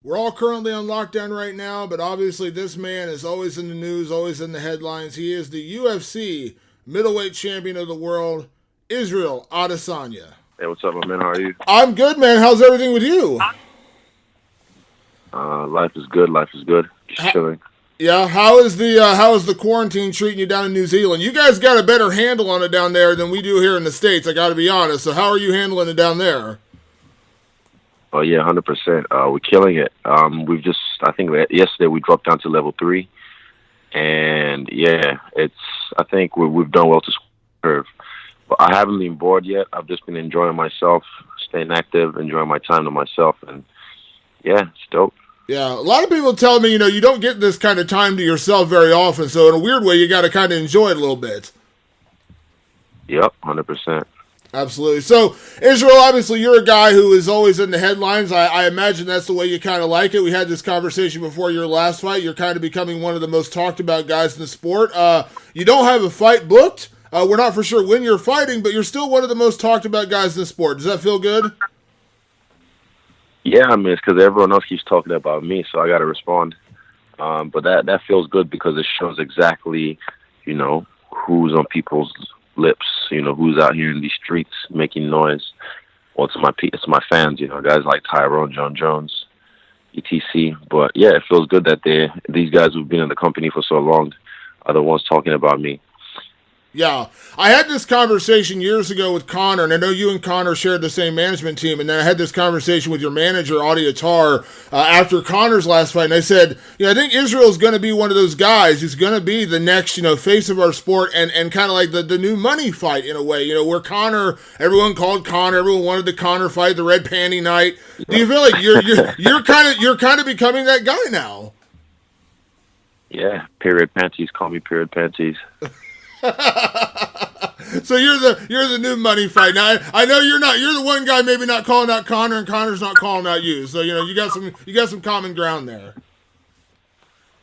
We're all currently on lockdown right now, but obviously this man is always in the news, always in the headlines. He is the UFC middleweight champion of the world, Israel Adesanya. Hey, what's up, my man? How are you? I'm good, man. How's everything with you? Life is good. Life is good. Just chilling. Yeah, how is the quarantine treating you down in New Zealand? You guys got a better handle on it down there than we do here in the States, I got to be honest. So how are you handling it down there? Oh yeah, 100%. We're killing it. I think yesterday we dropped down to level 3, and yeah, I think we've done well to serve. But I haven't been bored yet. I've just been enjoying myself, staying active, enjoying my time to myself, and yeah, it's dope. Yeah, a lot of people tell me, you don't get this kind of time to yourself very often, so in a weird way, you got to kind of enjoy it a little bit. Yep, 100%. Absolutely. So, Israel, obviously, you're a guy who is always in the headlines. I imagine that's the way you kind of like it. We had this conversation before your last fight. You're kind of becoming one of the most talked about guys in the sport. You don't have a fight booked. We're not for sure when you're fighting, but you're still one of the most talked about guys in the sport. Does that feel good? Yeah, I mean, it's because everyone else keeps talking about me, so I got to respond. But that feels good because it shows exactly, who's on people's lips, who's out here in these streets making noise. Well, it's my fans, guys like Tyron, John Jones, etc. But yeah, it feels good that these guys who've been in the company for so long are the ones talking about me. Yeah. I had this conversation years ago with Connor, and I know you and Connor shared the same management team, and then I had this conversation with your manager, Audi Attar, after Connor's last fight, and I said, I think Israel's going to be one of those guys who's going to be the next, face of our sport and kind of like the new money fight in a way, where Connor, everyone called Connor, everyone wanted the Connor fight, the red panty night. Do you feel like you're kind of becoming that guy now? Yeah, period panties, call me period panties. So you're the new money fight. Now I know you're the one guy maybe not calling out Connor, and Connor's not calling out you. So you got some common ground there.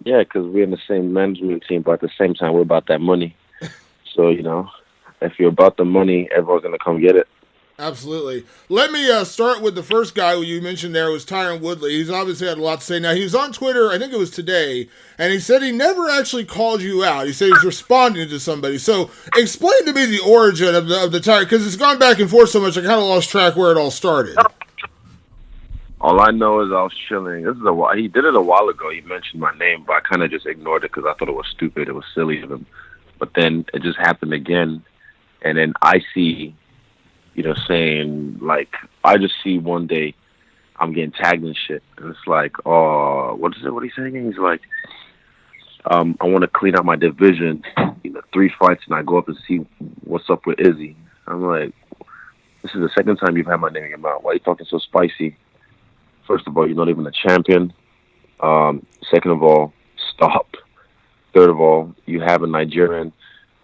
Yeah, because we're in the same management team, but at the same time we're about that money. So if you're about the money, everyone's gonna come get it. Absolutely. Let me start with the first guy who you mentioned there was Tyron Woodley. He's obviously had a lot to say. Now, he was on Twitter, I think it was today, and he said he never actually called you out. He said he's responding to somebody. So explain to me the origin of the Tyron, because it's gone back and forth so much, I kind of lost track where it all started. All I know is I was chilling. He did it a while ago. He mentioned my name, but I kind of just ignored it because I thought it was stupid. It was silly of him. But then it just happened again, and then I see... saying, like, I just see one day I'm getting tagged and shit. And it's like, oh, what is it? What he's saying? He's like, I want to clean out my division, 3 fights, and I go up and see what's up with Izzy. I'm like, this is the second time you've had my name in your mouth. Why are you talking so spicy? First of all, you're not even a champion. Second of all, stop. Third of all, you have a Nigerian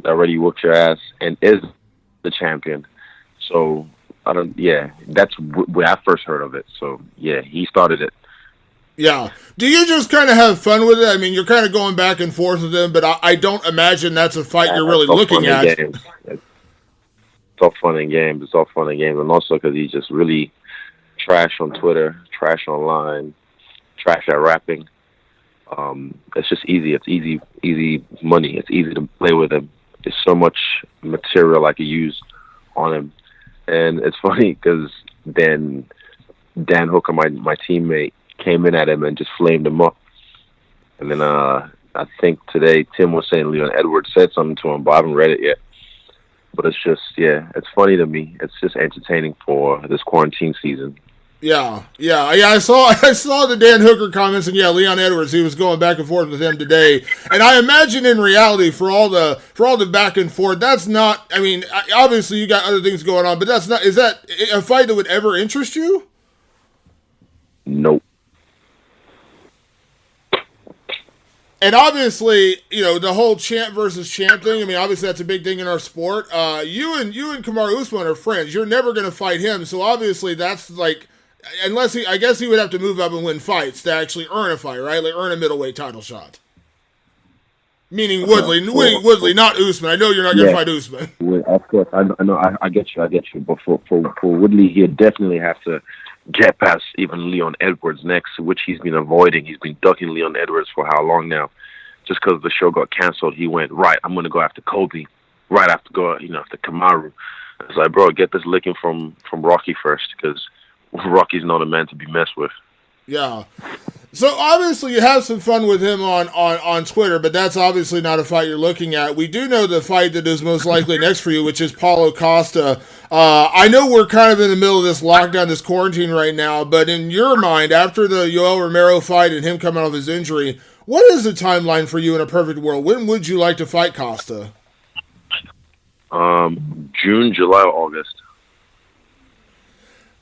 that already whooped your ass and is the champion. So, that's where I first heard of it. So, yeah, he started it. Yeah. Do you just kind of have fun with it? I mean, you're kind of going back and forth with him, but I don't imagine that's a fight you're really looking at. It's all fun and games. It's all fun and games. And also because he's just really trash on Twitter, trash online, trash at rapping. It's just easy. It's easy money. It's easy to play with him. There's so much material I could use on him. And it's funny because then Dan Hooker, my teammate, came in at him and just flamed him up. And then I think today Tim was saying Leon Edwards said something to him, but I haven't read it yet. But it's just, it's funny to me. It's just entertaining for this quarantine season. Yeah. I saw the Dan Hooker comments, and Leon Edwards, he was going back and forth with him today. And I imagine in reality, for all the back and forth, that's not. I mean, obviously you got other things going on, but that's not. Is that a fight that would ever interest you? Nope. And obviously, the whole champ versus champ thing. I mean, obviously that's a big thing in our sport. You and Kamaru Usman are friends. You're never going to fight him, so obviously that's like. Unless I guess he would have to move up and win fights to actually earn a fight, right? Like earn a middleweight title shot. Meaning Woodley, not Usman. I know you're not going to fight Usman. Of course, I know. I get you. But for Woodley, he'd definitely have to get past even Leon Edwards next, which he's been avoiding. He's been ducking Leon Edwards for how long now? Just because the show got canceled, he went, right, I'm going to go after Kobe, right after after Kamaru. It's like, bro, get this licking from Rocky first, because Rocky's not a man to be messed with. Yeah. So obviously you have some fun with him on Twitter, but that's obviously not a fight you're looking at. We do know the fight that is most likely next for you, which is Paulo Costa. I know we're kind of in the middle of this lockdown, this quarantine right now, but in your mind, after the Yoel Romero fight and him coming off his injury, what is the timeline for you in a perfect world? When would you like to fight Costa? June, July, or August.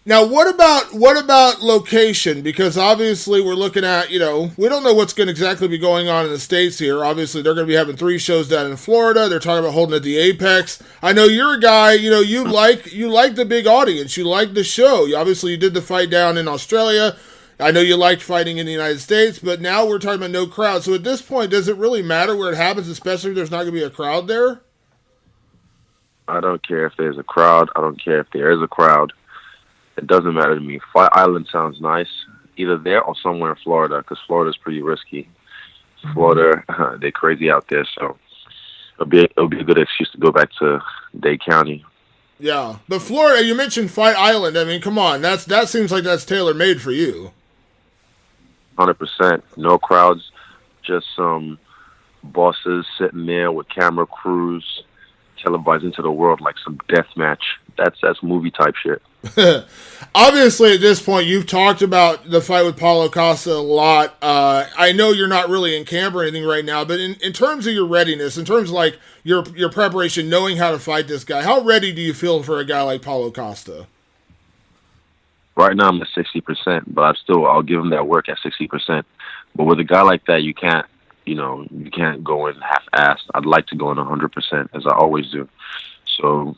Now, what about location? Because obviously we're looking at, we don't know what's going to exactly be going on in the States here. Obviously, they're going to be having 3 shows down in Florida. They're talking about holding at the Apex. I know you're a guy, you like the big audience. You like the show. You did the fight down in Australia. I know you liked fighting in the United States, but now we're talking about no crowd. So at this point, does it really matter where it happens, especially if there's not going to be a crowd there? I don't care if there's a crowd. I don't care if there is a crowd. It doesn't matter to me. Fight Island sounds nice, either there or somewhere in Florida, because Florida's pretty risky. Florida, they're crazy out there, so it'll be a good excuse to go back to Dade County. Yeah, but Florida, you mentioned Fight Island. I mean, come on, that seems like that's tailor made for you. 100%, no crowds, just some bosses sitting there with camera crews, televising to the world like some death match. That's movie type shit. Obviously, at this point, you've talked about the fight with Paulo Costa a lot. I know you're not really in camp or anything right now, but in terms of your readiness, in terms of like your preparation, knowing how to fight this guy, how ready do you feel for a guy like Paulo Costa? Right now, I'm at 60%, but I'll give him that work at 60%. But with a guy like that, you can't go in half-assed. I'd like to go in 100%, as I always do. So,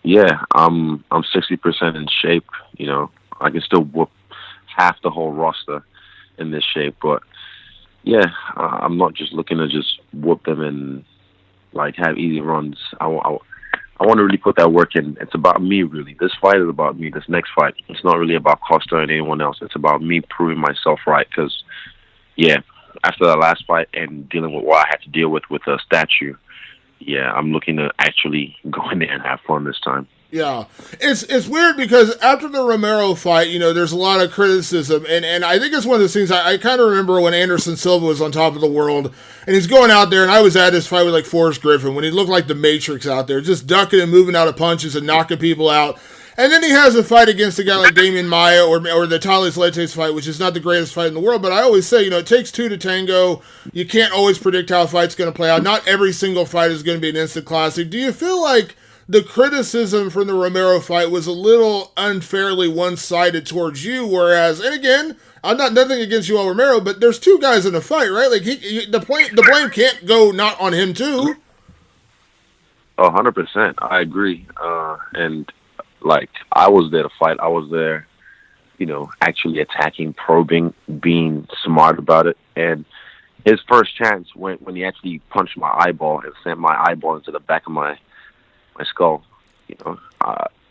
yeah, I'm 60% in shape. I can still whoop half the whole roster in this shape. But yeah, I'm not just looking to just whoop them and like have easy runs. I want to really put that work in. It's about me, really. This fight is about me. This next fight, it's not really about Costa and anyone else. It's about me proving myself right. Because, yeah, after the last fight and dealing with what I had to deal with a statue, yeah, I'm looking to actually go in there and have fun this time. Yeah, it's weird because after the Romero fight, there's a lot of criticism, and I think it's one of those things. I kind of remember when Anderson Silva was on top of the world, and he's going out there, and I was at his fight with like Forrest Griffin when he looked like the Matrix out there, just ducking and moving out of punches and knocking people out. And then he has a fight against a guy like Damian Maia or the Thales Letes fight, which is not the greatest fight in the world. But I always say, it takes 2 to tango. You can't always predict how a fight's going to play out. Not every single fight is going to be an instant classic. Do you feel like the criticism from the Romero fight was a little unfairly one-sided towards you? Whereas, and again, I'm not nothing against Yoel Romero, but there's 2 guys in the fight, right? Like the blame can't go not on him too. 100%, I agree. And like, I was there to fight. I was there, actually attacking, probing, being smart about it. And his first chance when he actually punched my eyeball and sent my eyeball into the back of my skull,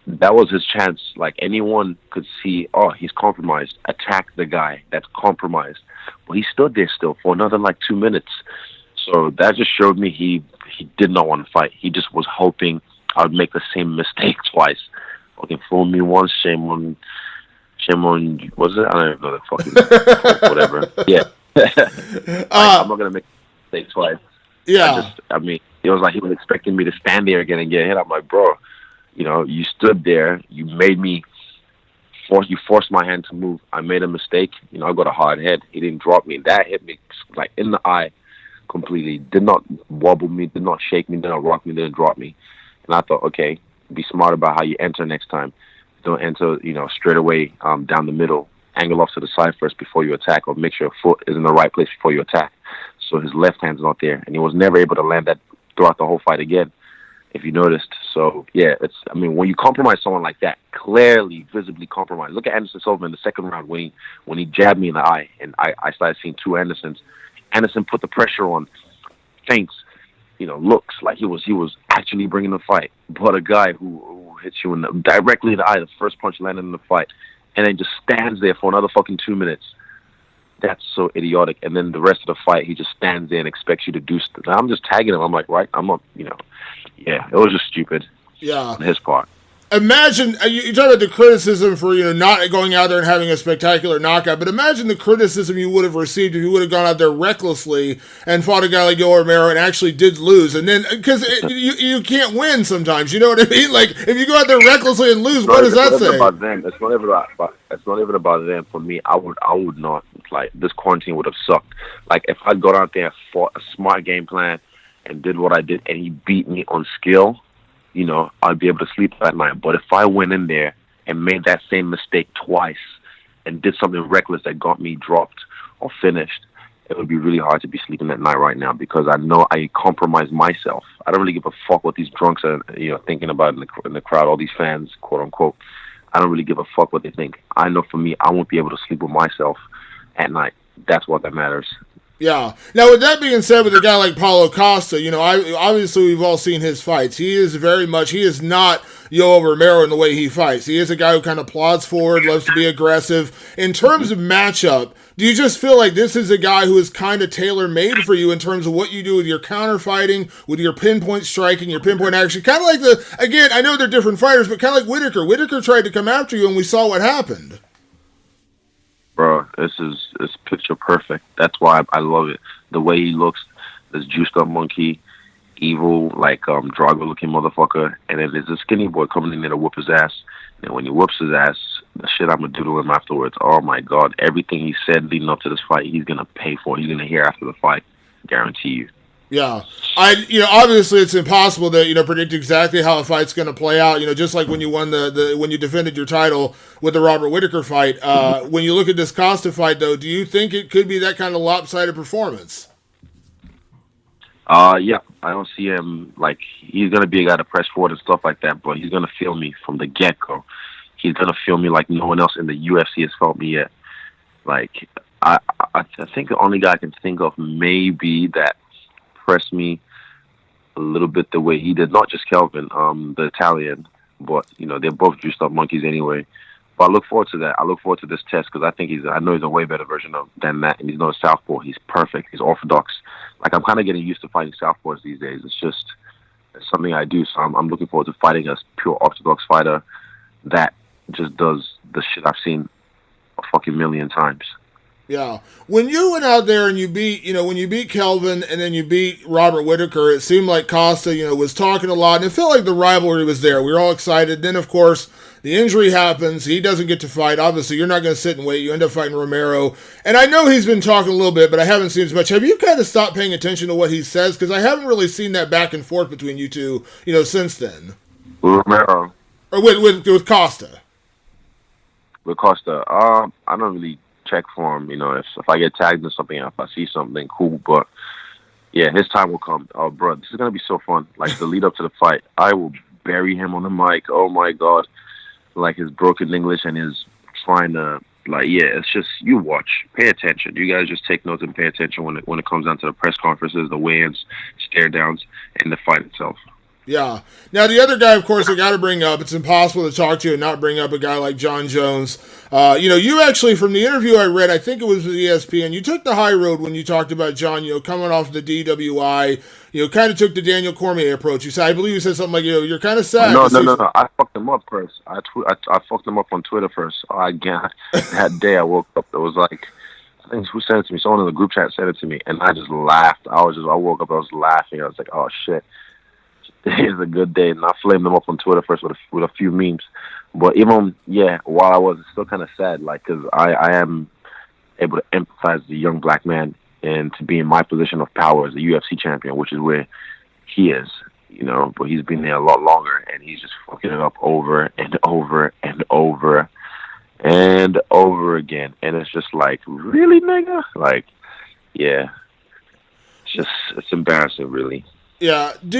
that was his chance. Like, anyone could see, oh, he's compromised. Attack the guy that's compromised. Well, he stood there still for another, 2 minutes. So that just showed me he did not want to fight. He just was hoping I would make the same mistake twice. Fucking fool me once, shame on, was it? I don't even know the fucking, whatever. Yeah. I'm not going to make a mistake twice. Yeah. It was like he was expecting me to stand there again and get hit. I'm like, bro, you stood there. You made me you forced my hand to move. I made a mistake. I got a hard head. He didn't drop me. That hit me like in the eye completely. Did not wobble me, did not shake me, did not rock me, didn't drop me. And I thought, okay, be smart about how you enter next time. Don't enter, straight away down the middle. Angle off to the side first before you attack, or make sure your foot is in the right place before you attack. So his left hand's not there, and he was never able to land that throughout the whole fight again, if you noticed. So yeah, when you compromise someone like that, clearly, visibly compromised. Look at Anderson Silva in the second round when he jabbed me in the eye, and I started seeing 2 Andersons. Anderson put the pressure on, feints, looks like he was actually bringing the fight. But a guy who hits you directly in the eye, the first punch landed in the fight, and then just stands there for another fucking 2 minutes. That's so idiotic. And then the rest of the fight, he just stands there and expects you to do stuff. I'm just tagging him. I'm like, right? I'm not, yeah, it was just stupid. Yeah. On his part. Imagine, you talk about the criticism for, not going out there and having a spectacular knockout, but imagine the criticism you would have received if you would have gone out there recklessly and fought a guy like Yoel Romero and actually did lose. And then, because you can't win sometimes, you know what I mean? Like, if you go out there recklessly and lose, what does that say? About them. It's not even about them. For me, I would not, like, this quarantine would have sucked. Like, if I'd gone out there and fought a smart game plan and did what I did and he beat me on skill, I'd be able to sleep that night. But if I went in there and made that same mistake twice and did something reckless that got me dropped or finished, it would be really hard to be sleeping that night right now, because I know I compromised myself. I don't really give a fuck what these drunks are, thinking about in the crowd, all these fans, quote unquote. I don't really give a fuck what they think. I know for me, I won't be able to sleep with myself at night. That's what that matters. Yeah. Now, with that being said, with a guy like Paulo Costa, obviously we've all seen his fights. He is not Yoel Romero in the way he fights. He is a guy who kind of plods forward, loves to be aggressive. In terms of matchup, do you just feel like this is a guy who is kind of tailor-made for you in terms of what you do with your counter-fighting, with your pinpoint striking, your pinpoint action? Kind of like again, I know they're different fighters, but kind of like Whitaker. Whitaker tried to come after you, and we saw what happened. Bro, it's picture perfect. That's why I love it. The way he looks, this juiced up monkey, evil, like Drago looking motherfucker, and then there's a skinny boy coming in there to whoop his ass. And when he whoops his ass, the shit I'm gonna do to him afterwards. Oh my God! Everything he said leading up to this fight, he's gonna pay for. He's gonna hear after the fight. Guarantee you. Yeah, obviously it's impossible to predict exactly how a fight's going to play out. Just like when you won when you defended your title with the Robert Whitaker fight. When you look at this Costa fight, though, do you think it could be that kind of lopsided performance? Yeah, I don't see him like he's gonna be a guy to press forward and stuff like that, but he's gonna feel me from the get go. He's gonna feel me like no one else in the UFC has felt me yet. Like I think the only guy I can think of maybe that pressed me a little bit the way he did, not just Kelvin, the Italian, but they're both juiced up monkeys anyway. But I look forward to that. I look forward to this test because I know he's a way better version than that, and he's not a southpaw. He's perfect. He's orthodox. Like, I'm kind of getting used to fighting southpaws these days. It's something I do. So I'm looking forward to fighting a pure orthodox fighter that just does the shit I've seen a fucking million times. Yeah. When you went out there and you beat, when you beat Kelvin and then you beat Robert Whitaker, it seemed like Costa, was talking a lot, and it felt like the rivalry was there. We were all excited. Then, of course, the injury happens. He doesn't get to fight. Obviously, you're not going to sit and wait. You end up fighting Romero. And I know he's been talking a little bit, but I haven't seen as much. Have you kind of stopped paying attention to what he says? Because I haven't really seen that back and forth between you two, since then. Romero. Or with Costa. With Costa, I don't really check for him. If I get tagged in something, if I see something cool, but yeah, his time will come. Oh, bro, this is gonna be so fun. Like the lead up to the fight, I will bury him on the mic. Oh my God, like his broken English and his trying to it's just, you watch, pay attention. You guys just take notes and pay attention when it comes down to the press conferences, the weigh-ins, stare downs, and the fight itself. Yeah. Now, the other guy, of course, I got to bring up, it's impossible to talk to and not bring up a guy like John Jones. You actually, from the interview I read, I think it was with ESPN, you took the high road when you talked about John, coming off the DWI, kind of took the Daniel Cormier approach. I believe you said something like, you're kind of sad. No. I fucked him up first. I fucked him up on Twitter first. That day I woke up, it was like, I think who sent it to me? Someone in the group chat sent it to me, and I just laughed. I woke up, I was laughing. I was like, oh shit. Today is a good day, and I flamed them up on Twitter first with a few memes. But even, while I was, it's still kind of sad, because I am able to empathize the young black man and to be in my position of power as a UFC champion, which is where he is, but he's been there a lot longer, and he's just fucking it up over and over and over and over again. And it's just like, really, nigga? Like, yeah. It's embarrassing, really. Yeah. Do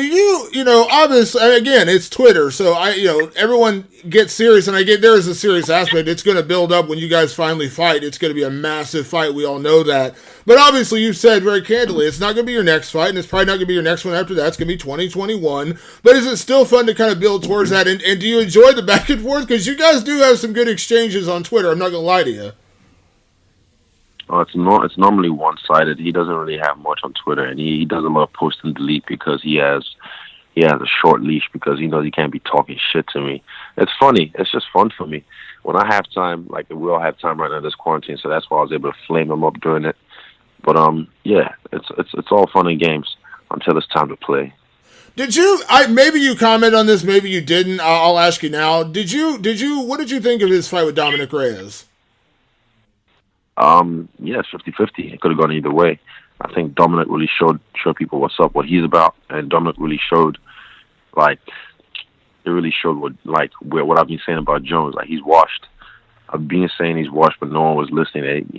obviously, again, it's Twitter, so everyone gets serious, and there is a serious aspect. It's going to build up when you guys finally fight. It's going to be a massive fight. We all know that. But obviously, you've said very candidly, it's not going to be your next fight, and it's probably not going to be your next one after that. It's going to be 2021. But is it still fun to kind of build towards that? And do you enjoy the back and forth? Because you guys do have some good exchanges on Twitter. I'm not going to lie to you. It's normally one-sided. He doesn't really have much on Twitter, and he does a lot of post and delete because he has a short leash because he knows he can't be talking shit to me. It's funny. It's just fun for me. When I have time, like we all have time right now this quarantine, so that's why I was able to flame him up during it. But yeah, it's all fun and games until it's time to play. Did you? Maybe you comment on this, maybe you didn't. I'll ask you now. Did you? What did you think of his fight with Dominic Reyes? Yeah, it's 50-50. It could have gone either way. I think Dominic really showed people what's up, what he's about, and Dominic really showed, what I've been saying about Jones. Like, he's washed. I've been saying he's washed, but no one was listening.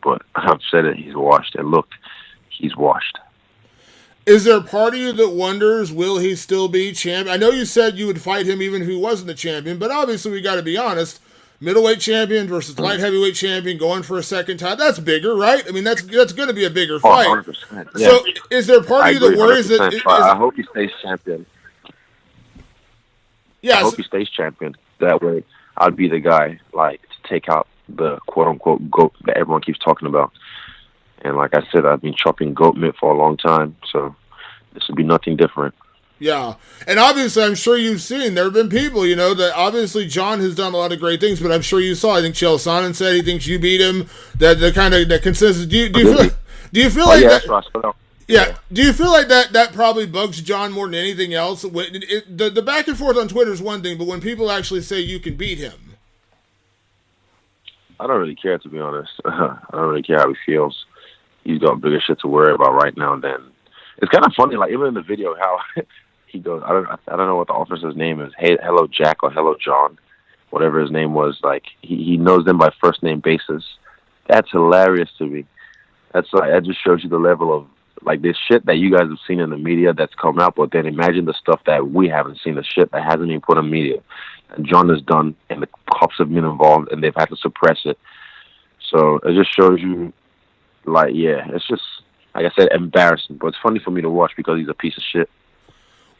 But I've said it. He's washed, and look, he's washed. Is there a part of you that wonders, will he still be champion? I know you said you would fight him even if he wasn't the champion, but obviously we got to be honest. Middleweight champion versus light heavyweight champion going for a second time. That's bigger, right? I mean, that's going to be a bigger fight. 100%. Yeah. So is there a part of you that worries that... I hope he stays champion. Yeah, I hope he stays champion. That way, I'd be the guy, to take out the quote-unquote GOAT that everyone keeps talking about. And like I said, I've been chopping goat meat for a long time, so this would be nothing different. Yeah, and obviously I'm sure you've seen, there have been people, that obviously John has done a lot of great things, but I'm sure you saw, I think Chael Sonnen said he thinks you beat him, that the kind of that consensus, do you feel like that? Yeah, do you feel like that probably bugs John more than anything else? The back and forth on Twitter is one thing, but when people actually say you can beat him. I don't really care, to be honest. I don't really care how he feels. He's got bigger shit to worry about right now than... It's kind of funny, even in the video, how... He goes, I don't know what the officer's name is. Hey, hello, Jack, or hello, John, whatever his name was. He knows them by first name basis. That's hilarious to me. That just shows you the level of this shit that you guys have seen in the media that's come out. But then imagine the stuff that we haven't seen, the shit that hasn't been put in media. And John has done, and the cops have been involved, and they've had to suppress it. So it just shows you, it's just, like I said, embarrassing. But it's funny for me to watch because he's a piece of shit.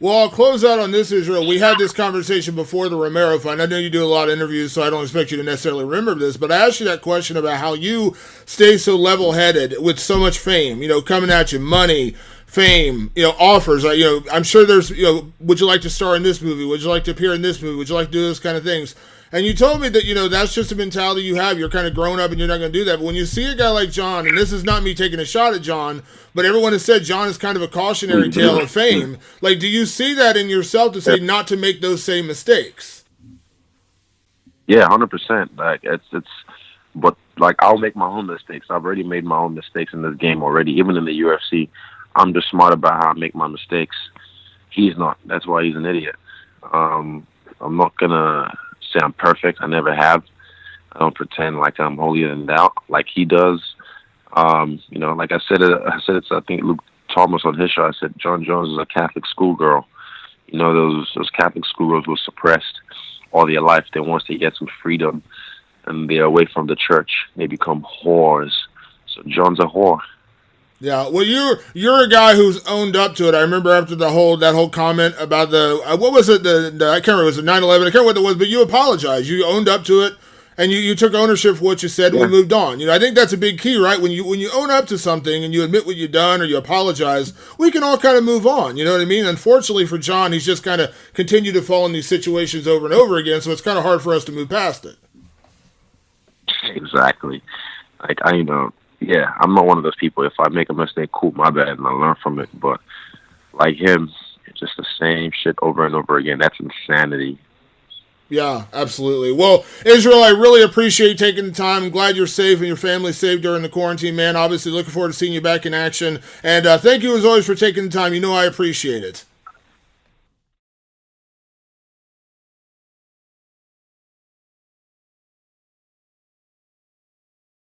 Well, I'll close out on this, Israel. We had this conversation before the Romero fight. I know you do a lot of interviews, so I don't expect you to necessarily remember this, but I asked you that question about how you stay so level-headed with so much fame, coming at you, money, fame, offers. I'm sure there's, would you like to star in this movie? Would you like to appear in this movie? Would you like to do those kind of things? And you told me that, that's just a mentality you have. You're kind of grown up and you're not going to do that. But when you see a guy like John, and this is not me taking a shot at John, but everyone has said John is kind of a cautionary tale of fame. Do you see that in yourself to say not to make those same mistakes? Yeah, 100%. But I'll make my own mistakes. I've already made my own mistakes in this game already. Even in the UFC, I'm just smart about how I make my mistakes. He's not. That's why he's an idiot. I'm not gonna say I'm perfect. I never have. I don't pretend like I'm holier than thou like he does. Like I said it's I think Luke Thomas on his show. I said John Jones is a Catholic schoolgirl. Those Catholic schoolgirls were suppressed all their life. Then once they get some freedom and they're away from the church, they become whores. So John's a whore. Yeah, well, you're a guy who's owned up to it. I remember after that whole comment about what was it? I can't remember. Was it 9/11? I can't remember what it was, but you apologized. You owned up to it, and you took ownership for what you said. And we moved on. I think that's a big key, right? When you own up to something and you admit what you've done or you apologize, we can all kind of move on. You know what I mean? Unfortunately for John, he's just kind of continued to fall in these situations over and over again. So it's kind of hard for us to move past it. Exactly. Yeah, I'm not one of those people. If I make a mistake, cool, my bad, and I learn from it. But like him, it's just the same shit over and over again. That's insanity. Yeah, absolutely. Well, Israel, I really appreciate you taking the time. I'm glad you're safe and your family's safe during the quarantine, man. Obviously, looking forward to seeing you back in action. And thank you, as always, for taking the time. I appreciate it.